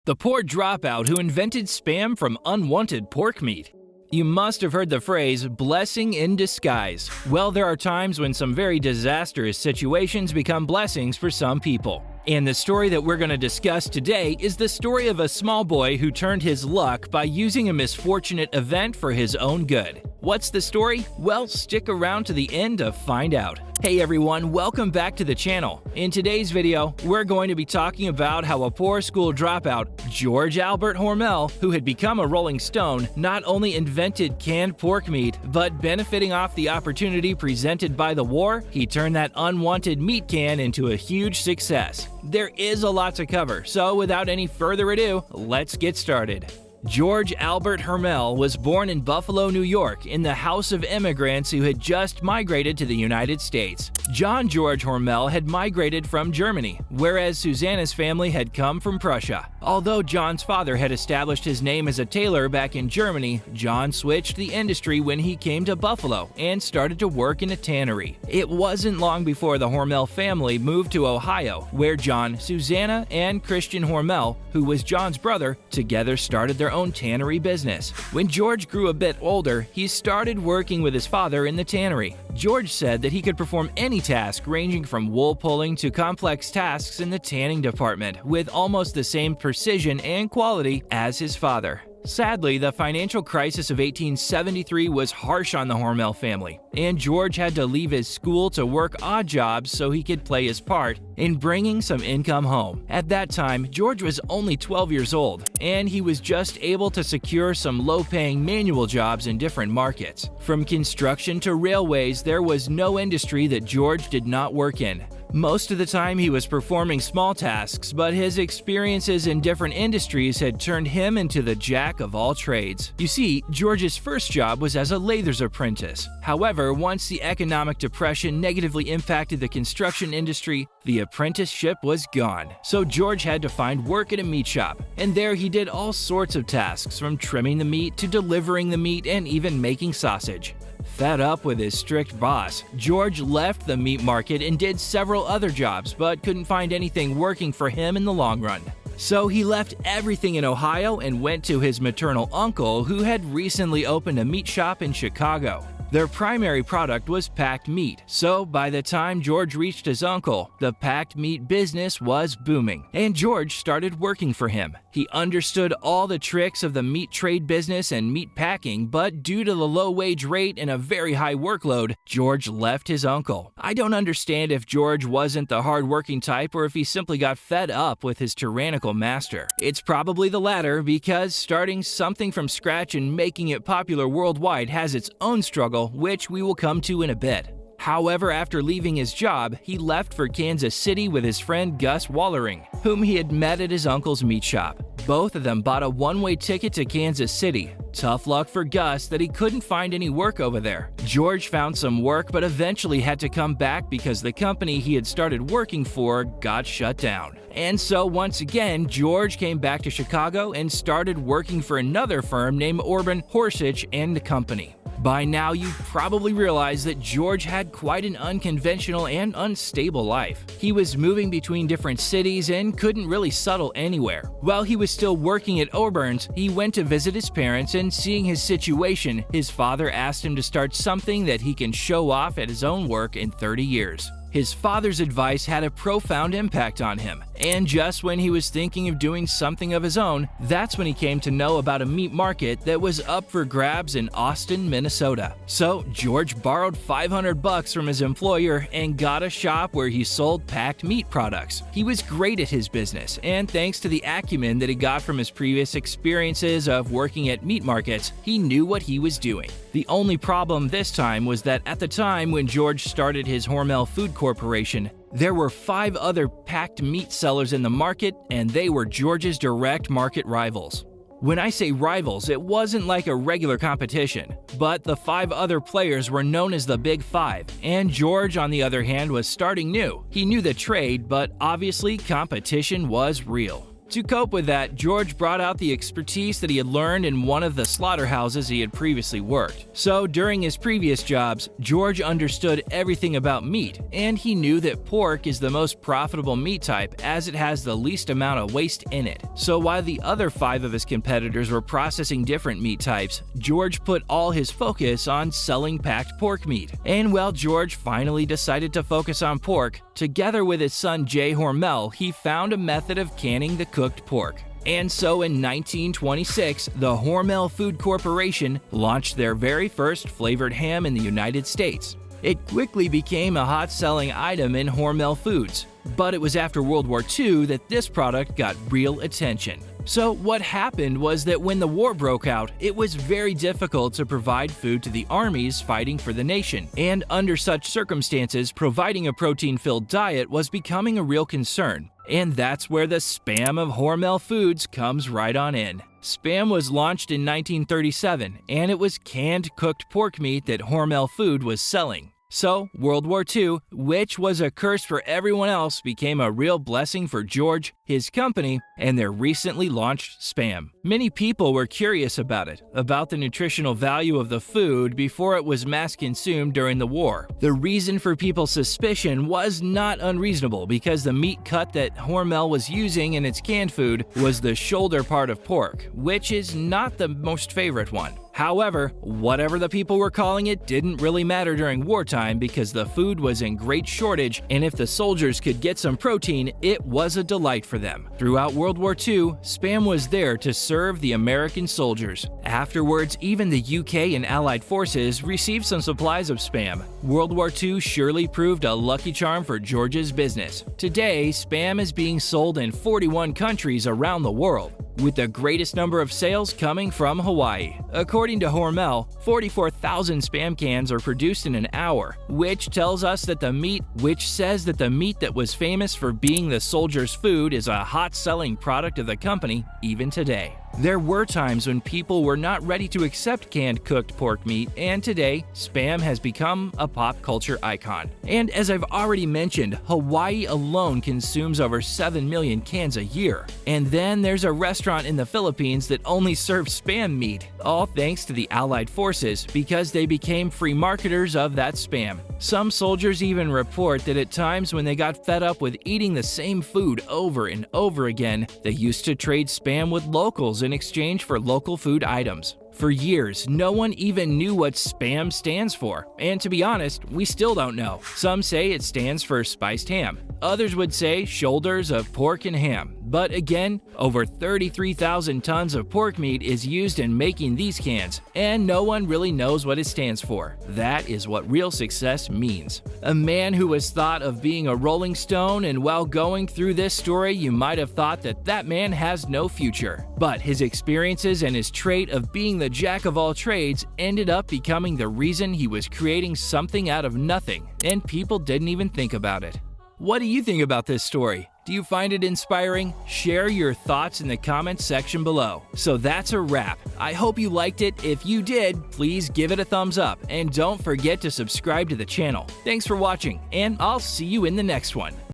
The poor dropout who invented spam from unwanted pork meat. You must have heard the phrase, blessing in disguise. Well, there are times when some very disastrous situations become blessings for some people. And the story that we're going to discuss today is the story of a small boy who turned his luck by using a misfortunate event for his own good. What's the story? Well, stick around to the end to find out. Hey everyone, welcome back to the channel. In today's video, we're going to be talking about how a poor school dropout, George Albert Hormel, who had become a Rolling Stone, not only invented canned pork meat, but benefiting off the opportunity presented by the war, he turned that unwanted meat can into a huge success. There is a lot to cover, so without any further ado, let's get started. George Albert Hormel was born in Buffalo, New York, in the house of immigrants who had just migrated to the United States. John George Hormel had migrated from Germany, whereas Susanna's family had come from Prussia. Although John's father had established his name as a tailor back in Germany, John switched the industry when he came to Buffalo and started to work in a tannery. It wasn't long before the Hormel family moved to Ohio, where John, Susanna, and Christian Hormel, who was John's brother, together started their own tannery business. When George grew a bit older, he started working with his father in the tannery. George said that he could perform any task ranging from wool pulling to complex tasks in the tanning department with almost the same precision and quality as his father. Sadly, the financial crisis of 1873 was harsh on the Hormel family, and George had to leave his school to work odd jobs so he could play his part in bringing some income home. At that time, George was only 12 years old, and he was just able to secure some low-paying manual jobs in different markets. From construction to railways, there was no industry that George did not work in. Most of the time he was performing small tasks, but his experiences in different industries had turned him into the jack of all trades. You see, George's first job was as a lather's apprentice. However, once the economic depression negatively impacted the construction industry, the apprenticeship was gone. So George had to find work at a meat shop, and there he did all sorts of tasks, from trimming the meat to delivering the meat and even making sausage. Fed up with his strict boss, George left the meat market and did several other jobs, but couldn't find anything working for him in the long run. So he left everything in Ohio and went to his maternal uncle, who had recently opened a meat shop in Chicago. Their primary product was packed meat, so by the time George reached his uncle, the packed meat business was booming, and George started working for him. He understood all the tricks of the meat trade business and meat packing, but due to the low wage rate and a very high workload, George left his uncle. I don't understand if George wasn't the hard-working type or if he simply got fed up with his tyrannical master. It's probably the latter, because starting something from scratch and making it popular worldwide has its own struggle, which we will come to in a bit. However, after leaving his job, he left for Kansas City with his friend Gus Wallering, whom he had met at his uncle's meat shop. Both of them bought a one-way ticket to Kansas City. Tough luck for Gus that he couldn't find any work over there. George found some work but eventually had to come back because the company he had started working for got shut down. And so once again, George came back to Chicago and started working for another firm named Orban, Horsich and Company. By now, you probably realize that George had quite an unconventional and unstable life. He was moving between different cities and couldn't really settle anywhere. While he was still working at Auburn's, he went to visit his parents, and seeing his situation, his father asked him to start something that he can show off at his own work in 30 years. His father's advice had a profound impact on him, and just when he was thinking of doing something of his own, that's when he came to know about a meat market that was up for grabs in Austin, Minnesota. So George borrowed $500 from his employer and got a shop where he sold packed meat products. He was great at his business, and thanks to the acumen that he got from his previous experiences of working at meat markets, he knew what he was doing. The only problem this time was that at the time when George started his Hormel Food Corporation, there were 5 other packed meat sellers in the market, and they were George's direct market rivals. When I say rivals, it wasn't like a regular competition, but the 5 other players were known as the Big Five, and George, on the other hand, was starting new. He knew the trade, but obviously competition was real. To cope with that, George brought out the expertise that he had learned in one of the slaughterhouses he had previously worked. So during his previous jobs, George understood everything about meat, and he knew that pork is the most profitable meat type as it has the least amount of waste in it. So while the other 5 of his competitors were processing different meat types, George put all his focus on selling packed pork meat. And while George finally decided to focus on pork, together with his son Jay Hormel, he found a method of canning the cooked pork. And so in 1926, the Hormel Food Corporation launched their very first flavored ham in the United States. It quickly became a hot-selling item in Hormel Foods, but it was after World War II that this product got real attention. So what happened was that when the war broke out, it was very difficult to provide food to the armies fighting for the nation, and under such circumstances, providing a protein-filled diet was becoming a real concern. And that's where the Spam of Hormel Foods comes right on in. Spam was launched in 1937, and it was canned cooked pork meat that Hormel Food was selling. So, World War II, which was a curse for everyone else, became a real blessing for George, his company, and their recently launched Spam. Many people were curious about it, about the nutritional value of the food before it was mass consumed during the war. The reason for people's suspicion was not unreasonable because the meat cut that Hormel was using in its canned food was the shoulder part of pork, which is not the most favorite one. However, whatever the people were calling it didn't really matter during wartime because the food was in great shortage, and if the soldiers could get some protein, it was a delight for them. Throughout World War II, Spam was there to serve the American soldiers. Afterwards, even the UK and Allied forces received some supplies of Spam. World War II surely proved a lucky charm for George's business. Today, Spam is being sold in 41 countries around the world, with the greatest number of sales coming from Hawaii. According to Hormel, 44,000 Spam cans are produced in an hour, which says that the meat that was famous for being the soldiers' food is a hot-selling product of the company even today. There were times when people were not ready to accept canned cooked pork meat, and today, Spam has become a pop culture icon. And as I've already mentioned, Hawaii alone consumes over 7 million cans a year. And then there's a restaurant in the Philippines that only serves Spam meat, all thanks to the Allied forces because they became free marketers of that Spam. Some soldiers even report that at times when they got fed up with eating the same food over and over again, they used to trade Spam with locals in exchange for local food items. For years, no one even knew what Spam stands for, and to be honest, we still don't know. Some say it stands for spiced ham. Others would say shoulders of pork and ham. But again, over 33,000 tons of pork meat is used in making these cans, and no one really knows what it stands for. That is what real success means. A man who was thought of being a Rolling Stone, and while going through this story, you might have thought that that man has no future. But his experiences and his trait of being the jack of all trades ended up becoming the reason he was creating something out of nothing, and people didn't even think about it. What do you think about this story? Do you find it inspiring? Share your thoughts in the comments section below. So that's a wrap. I hope you liked it. If you did, please give it a thumbs up and don't forget to subscribe to the channel. Thanks for watching, and I'll see you in the next one.